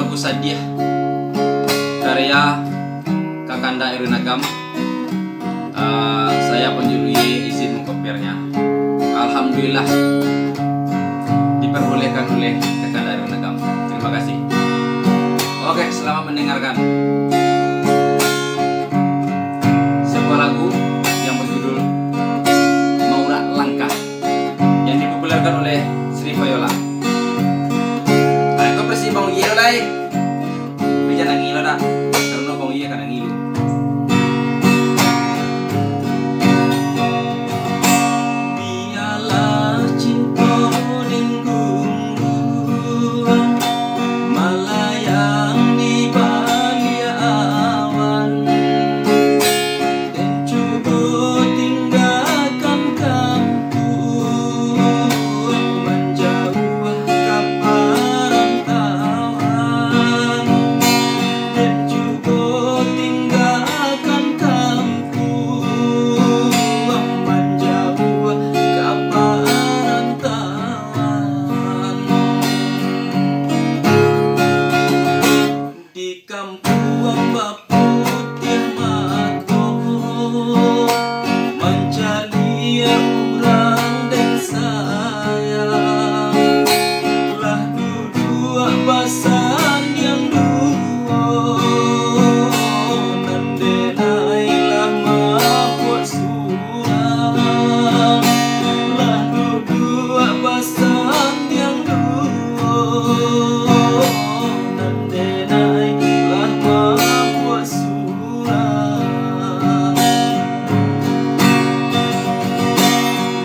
lagu Sadiah karya Kakanda Erwin Agam. Saya penjuru izin mengkopiarnya. Alhamdulillah diperbolehkan oleh Kakanda Erwin Agam. Terima kasih. Oke, selamat mendengarkan sebuah lagu yang berjudul Maura Langkah yang dipopulerkan oleh Sri Viola. Aku bersih bang iya lah, bisa nangilo dah, karena bang iya kan nangilo. Biarlah cinta meninggung melayang di balik awan, dan coba tinggalkan kampung menjauh ke perantauan, dan coba tinggalkan kampung menjauh ke perantauan. Di kampung Baputih Mato mencari orang dan sayang, lah duduk basan yang dua nandenailah mabuk surang, lah duduk basan yang dua nandenailah mabuk surang.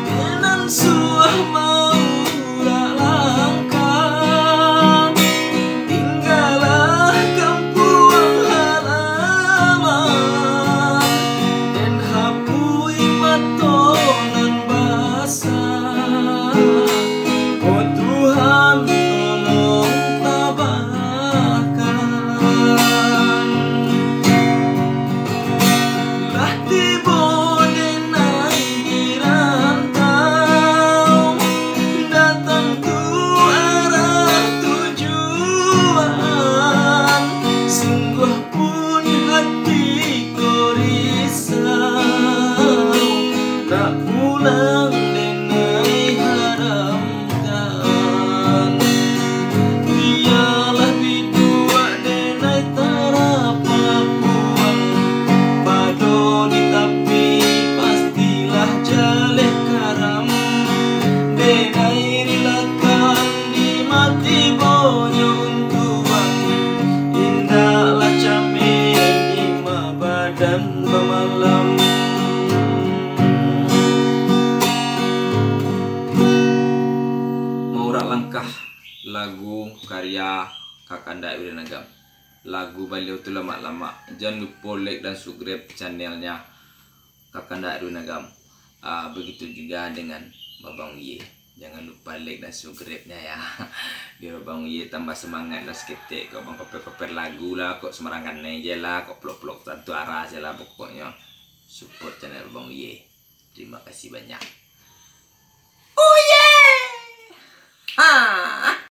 Dengan suah Maura langkah, tinggallah kampung halaman, dan hapui matonan basah. Oh Tuhan, tolong tabahkan. Lah tiba denai di rantau, datang tu arah tujuan, sungguh pun hatiku risau, nak pulang denai haramkan. Biarlah bidua denai tarapapuan, padoni tapi pastilah jaleh karam, denai rilakan di mati bonyo untuan, indahlah camen di badan pemalam. Maura Langkah, lagu karya Kakanda Erwin Agam. Lagu beliau tu lama-lama. Jangan lupa like dan subscribe channelnya Kakanda Erwin Agam. Begitu juga dengan Babang Ye. Jangan lupa like dan subscribe-nya ya. Biar Babang Ye tambah semangat dan seketik. Kok bang koper-koper lagu lah, kok semerangan aja lah, kok vlog-vlog satu arah aja lah pokoknya. Support channel Babang Ye. Terima kasih banyak. Oh yeah! Ha!